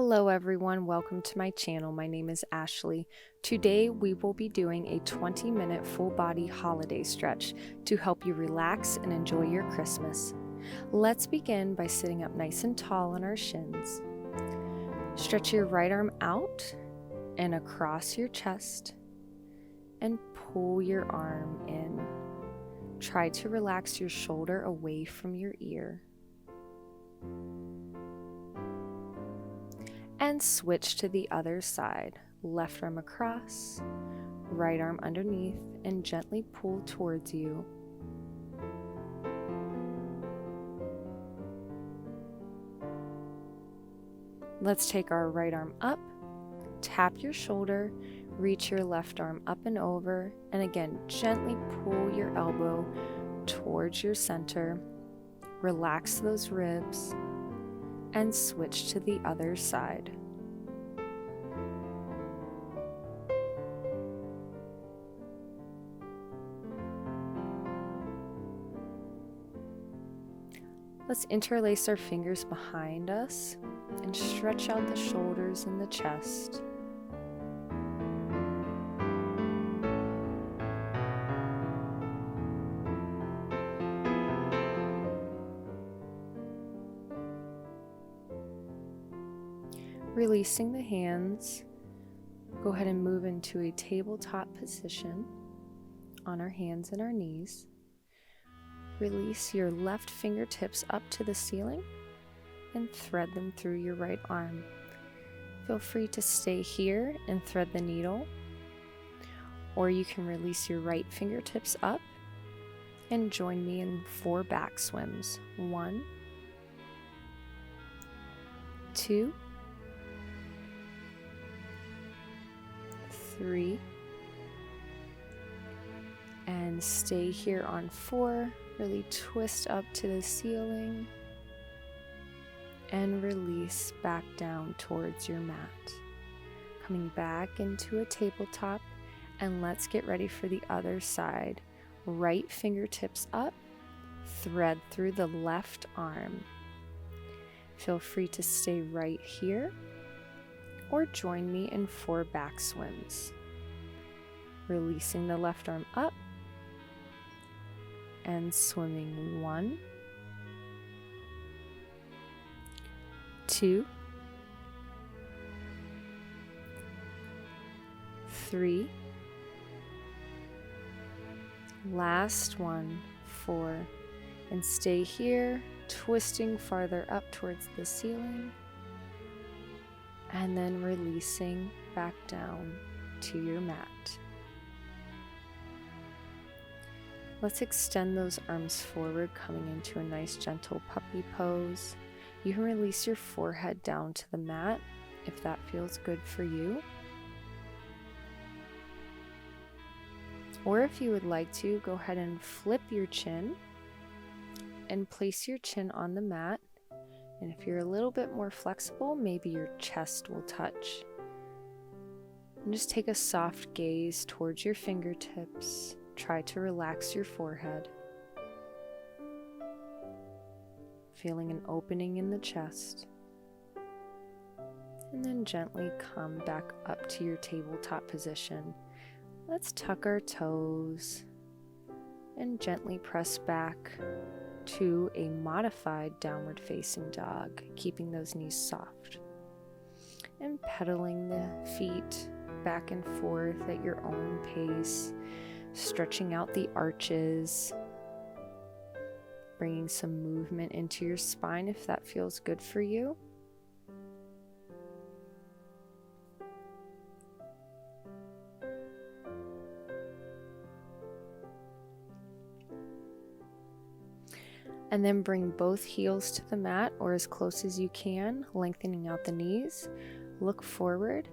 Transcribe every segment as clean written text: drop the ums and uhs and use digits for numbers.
Hello everyone, welcome to my channel. My name is Ashley. Today we will be doing a 20-minute full body holiday stretch to help you relax and enjoy your Christmas. Let's begin by sitting up nice and tall on our shins. Stretch your right arm out and across your chest and pull your arm in. Try to relax your shoulder away from your ear. And switch to the other side. Left arm across, right arm underneath, and gently pull towards you. Let's take our right arm up, tap your shoulder, reach your left arm up and over, and again, gently pull your elbow towards your center. Relax those ribs, and switch to the other side. Let's interlace our fingers behind us and stretch out the shoulders and the chest. Releasing the hands, go ahead and move into a tabletop position on our hands and our knees. Release your left fingertips up to the ceiling and thread them through your right arm. Feel free to stay here and thread the needle, or you can release your right fingertips up and join me in 4 back swims. 1, 2, 3, and stay here on 4. Really twist up to the ceiling and release back down towards your mat. Coming back into a tabletop, and let's get ready for the other side. Right fingertips up, thread through the left arm. Feel free to stay right here or join me in 4 back swims. Releasing the left arm up and swimming 1, 2, 3, last one, 4, and stay here, twisting farther up towards the ceiling, and then releasing back down to your mat. Let's extend those arms forward, coming into a nice gentle puppy pose. You can release your forehead down to the mat if that feels good for you. Or if you would like to, go ahead and flip your chin and place your chin on the mat. And if you're a little bit more flexible, maybe your chest will touch. And just take a soft gaze towards your fingertips. Try to relax your forehead. Feeling an opening in the chest. And then gently come back up to your tabletop position. Let's tuck our toes and gently press back to a modified downward facing dog, keeping those knees soft. And pedaling the feet back and forth at your own pace. Stretching out the arches, bringing some movement into your spine if that feels good for you. And then bring both heels to the mat or as close as you can, lengthening out the knees. Look forward.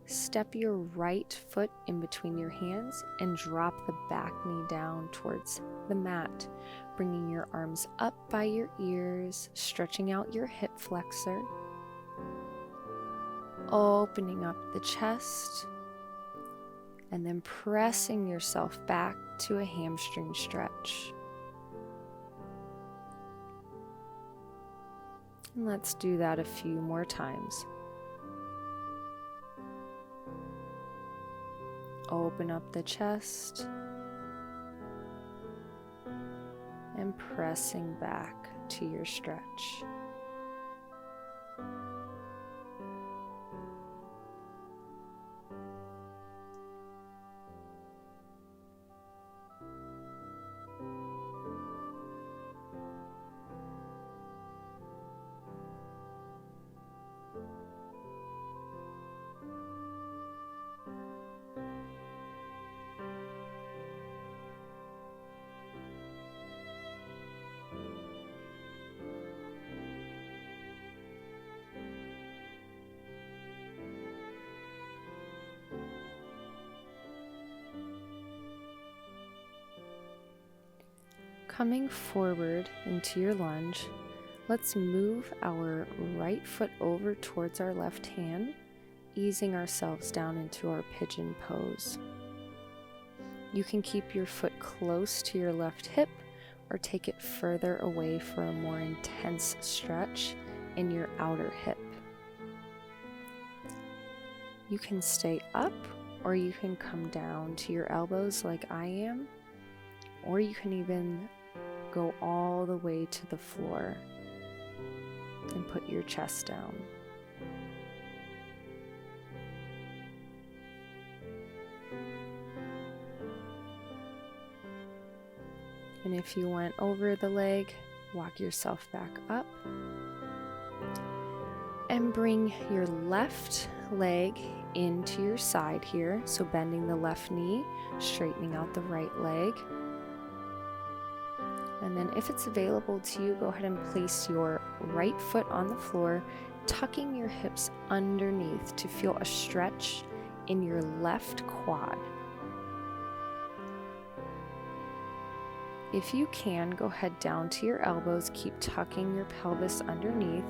Step your right foot in between your hands and drop the back knee down towards the mat, bringing your arms up by your ears, stretching out your hip flexor, opening up the chest, and then pressing yourself back to a hamstring stretch. And let's do that a few more times. Open up the chest and pressing back to your stretch. Coming forward into your lunge, let's move our right foot over towards our left hand, easing ourselves down into our pigeon pose. You can keep your foot close to your left hip or take it further away for a more intense stretch in your outer hip. You can stay up or you can come down to your elbows like I am, or you can even go all the way to the floor and put your chest down. And if you went over the leg, walk yourself back up and bring your left leg into your side here. So bending the left knee, straightening out the right leg. And then if it's available to you, go ahead and place your right foot on the floor, tucking your hips underneath to feel a stretch in your left quad. If you can, go ahead down to your elbows, keep tucking your pelvis underneath,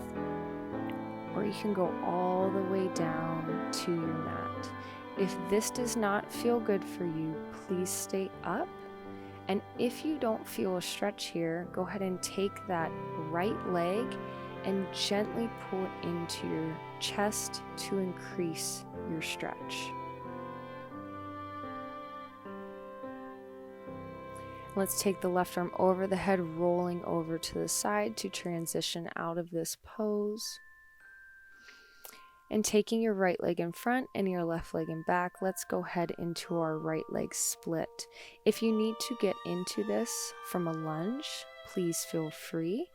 or you can go all the way down to your mat. If this does not feel good for you, please stay up. And if you don't feel a stretch here, go ahead and take that right leg and gently pull it into your chest to increase your stretch. Let's take the left arm over the head, rolling over to the side to transition out of this pose. And taking your right leg in front and your left leg in back, let's go ahead into our right leg split. If you need to get into this from a lunge, please feel free.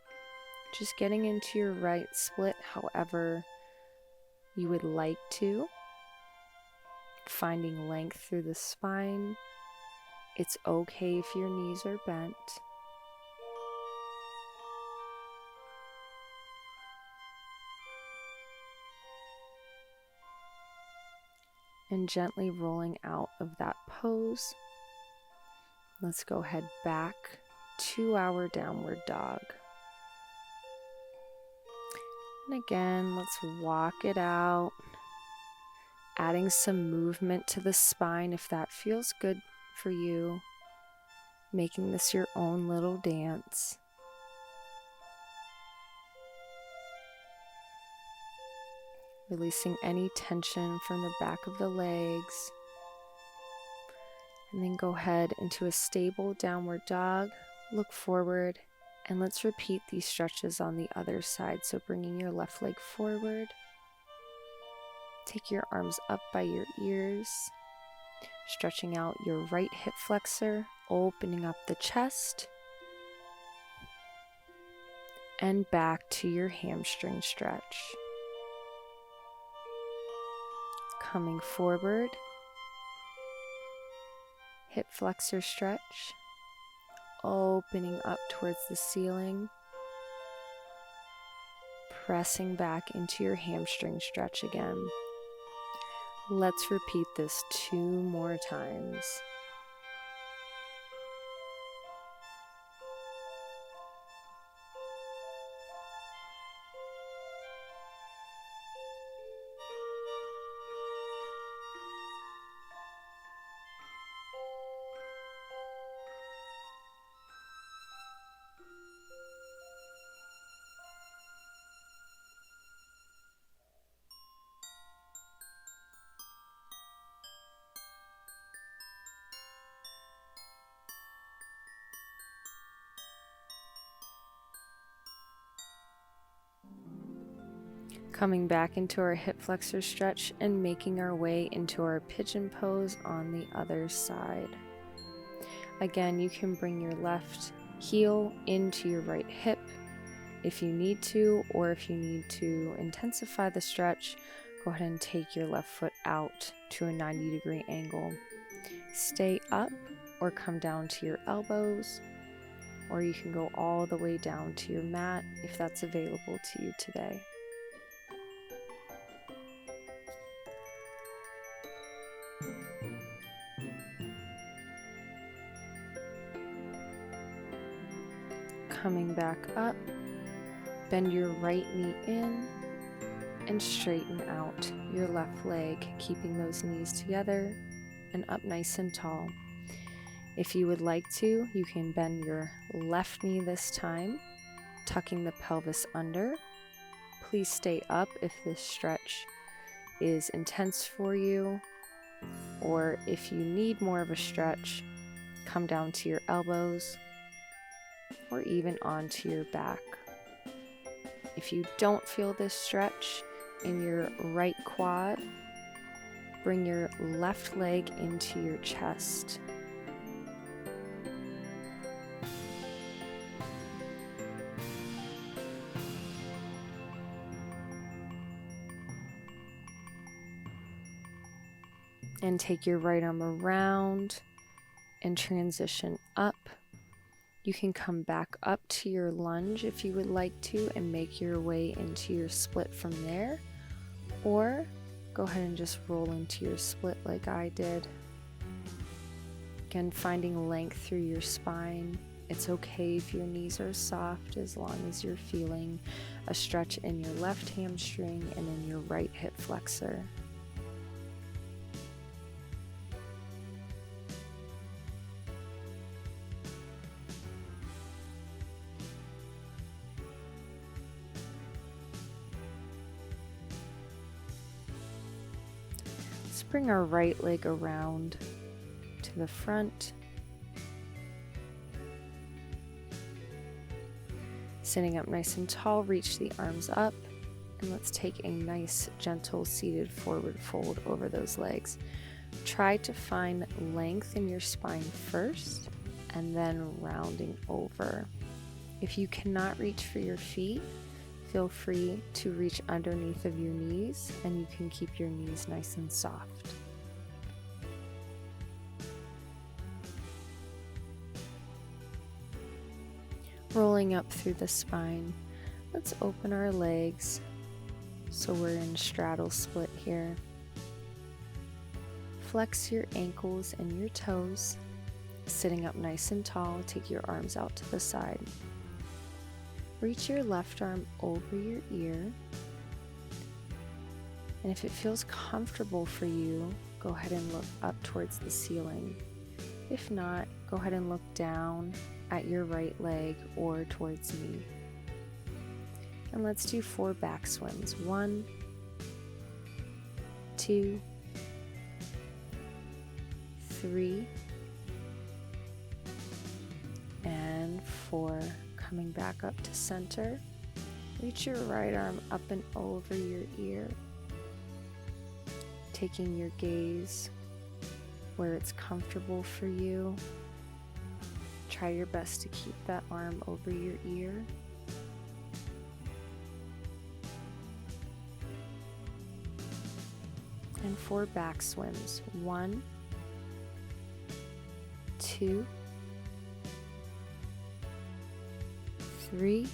Just getting into your right split however you would like to. Finding length through the spine. It's okay if your knees are bent. And gently rolling out of that pose. Let's go ahead back to our downward dog. And again, let's walk it out, adding some movement to the spine if that feels good for you, making this your own little dance. Releasing any tension from the back of the legs. And then go ahead into a stable downward dog, look forward, and let's repeat these stretches on the other side. So bringing your left leg forward, take your arms up by your ears, stretching out your right hip flexor, opening up the chest, and back to your hamstring stretch. Coming forward, hip flexor stretch, opening up towards the ceiling, pressing back into your hamstring stretch again. Let's repeat this 2 more times. Coming back into our hip flexor stretch and making our way into our pigeon pose on the other side. Again, you can bring your left heel into your right hip if you need to, or if you need to intensify the stretch, go ahead and take your left foot out to a 90-degree angle. Stay up or come down to your elbows, or you can go all the way down to your mat if that's available to you today. Coming back up, bend your right knee in and straighten out your left leg, keeping those knees together and up nice and tall. If you would like to, you can bend your left knee this time, tucking the pelvis under. Please stay up if this stretch is intense for you, or if you need more of a stretch, come down to your elbows or even onto your back. If you don't feel this stretch in your right quad, bring your left leg into your chest. And take your right arm around and transition up. You can come back up to your lunge if you would like to and make your way into your split from there, or go ahead and just roll into your split like I did. Again, finding length through your spine. It's okay if your knees are soft as long as you're feeling a stretch in your left hamstring and in your right hip flexor. Bring our right leg around to the front. Sitting up nice and tall, reach the arms up, and let's take a nice, gentle, seated forward fold over those legs. Try to find length in your spine first, and then rounding over. If you cannot reach for your feet, feel free to reach underneath of your knees, and you can keep your knees nice and soft. Rolling up through the spine, let's open our legs so we're in straddle split here. Flex your ankles and your toes. Sitting up nice and tall, take your arms out to the side. Reach your left arm over your ear, and if it feels comfortable for you, go ahead and look up towards the ceiling. If not, go ahead and look down at your right leg or towards me. And let's do 4 back swims. 1, 2, 3, and 4. Coming back up to center. Reach your right arm up and over your ear, taking your gaze where it's comfortable for you. Try your best to keep that arm over your ear. And 4 back swims. 1, 2, 3,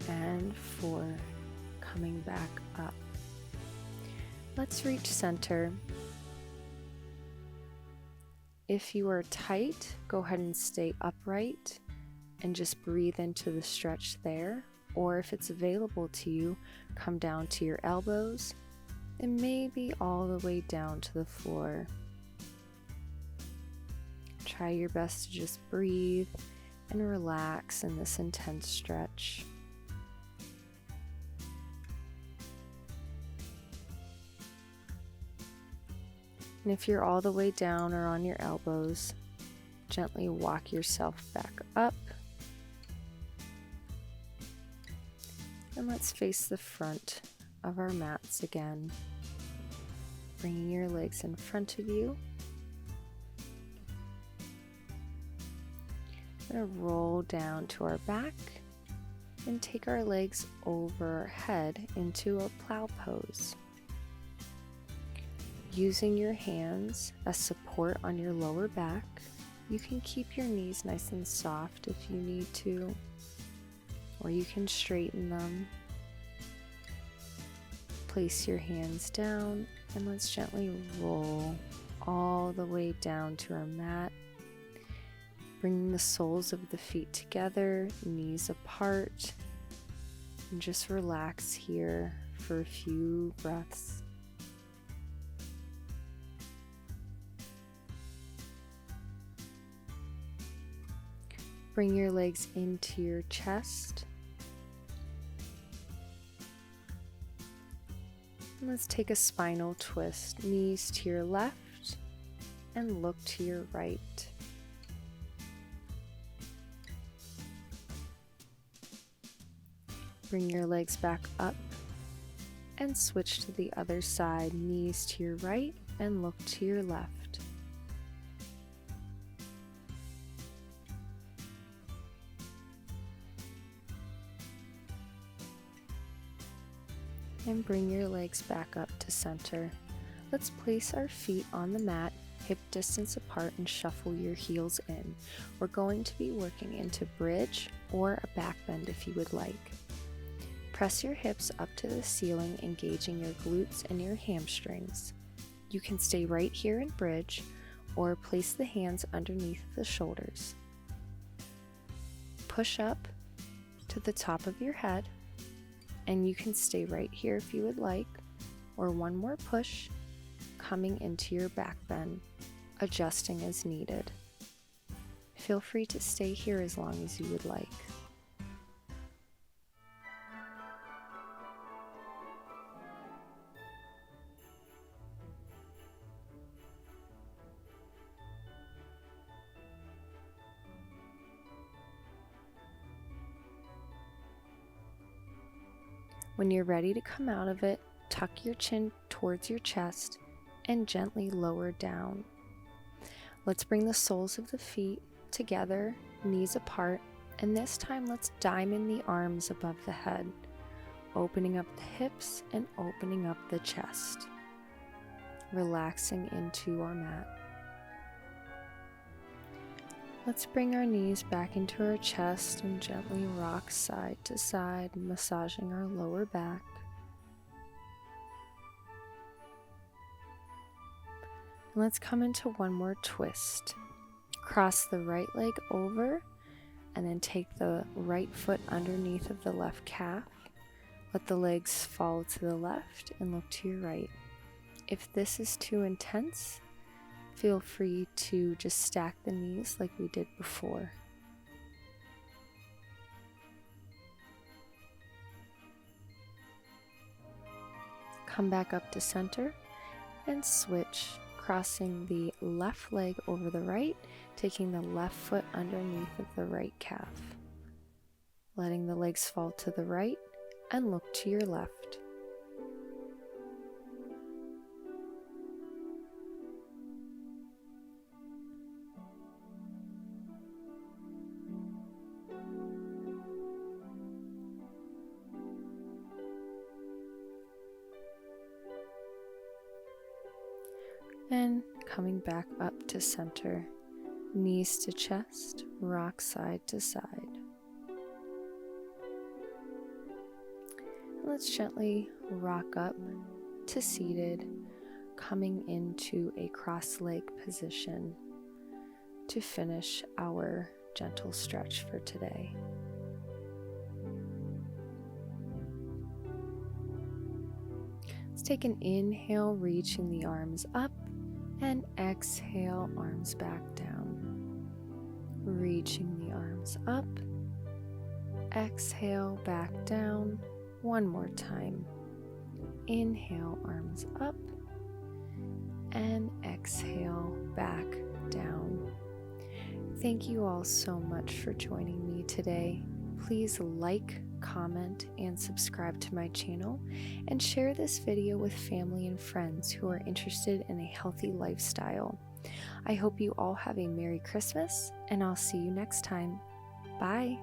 and 4. Coming back up. Let's reach center. If you are tight, go ahead and stay upright and just breathe into the stretch there. Or if it's available to you, come down to your elbows and maybe all the way down to the floor. Try your best to just breathe and relax in this intense stretch. And if you're all the way down or on your elbows, gently walk yourself back up. And let's face the front of our mats again. Bringing your legs in front of you. We're going to roll down to our back and take our legs overhead into a plow pose. Using your hands as support on your lower back, you can keep your knees nice and soft if you need to, or you can straighten them. Place your hands down and let's gently roll all the way down to our mat. Bringing the soles of the feet together, knees apart, and just relax here for a few breaths. Bring your legs into your chest. And let's take a spinal twist, knees to your left and look to your right. Bring your legs back up and switch to the other side, knees to your right and look to your left. And bring your legs back up to center. Let's place our feet on the mat, hip distance apart, and shuffle your heels in. We're going to be working into bridge or a back bend if you would like. Press your hips up to the ceiling, engaging your glutes and your hamstrings. You can stay right here in bridge or place the hands underneath the shoulders. Push up to the top of your head, and you can stay right here if you would like, or one more push, coming into your back bend, adjusting as needed. Feel free to stay here as long as you would like. When you're ready to come out of it, tuck your chin towards your chest and gently lower down. Let's bring the soles of the feet together, knees apart, and this time let's diamond the arms above the head, opening up the hips and opening up the chest, relaxing into our mat. Let's bring our knees back into our chest and gently rock side to side, massaging our lower back. And let's come into one more twist. Cross the right leg over and then take the right foot underneath of the left calf. Let the legs fall to the left and look to your right. If this is too intense, feel free to just stack the knees like we did before. Come back up to center and switch, crossing the left leg over the right, taking the left foot underneath of the right calf. Letting the legs fall to the right and look to your left. And coming back up to center, knees to chest, rock side to side. Let's gently rock up to seated, coming into a cross-leg position to finish our gentle stretch for today. Let's take an inhale, reaching the arms up, and exhale, arms back down. Reaching the arms up, exhale, back down. One more time. Inhale, arms up, and exhale, back down. Thank you all so much for joining me today. Please like, comment, and subscribe to my channel, and share this video with family and friends who are interested in a healthy lifestyle. I hope you all have a Merry Christmas, and I'll see you next time. Bye!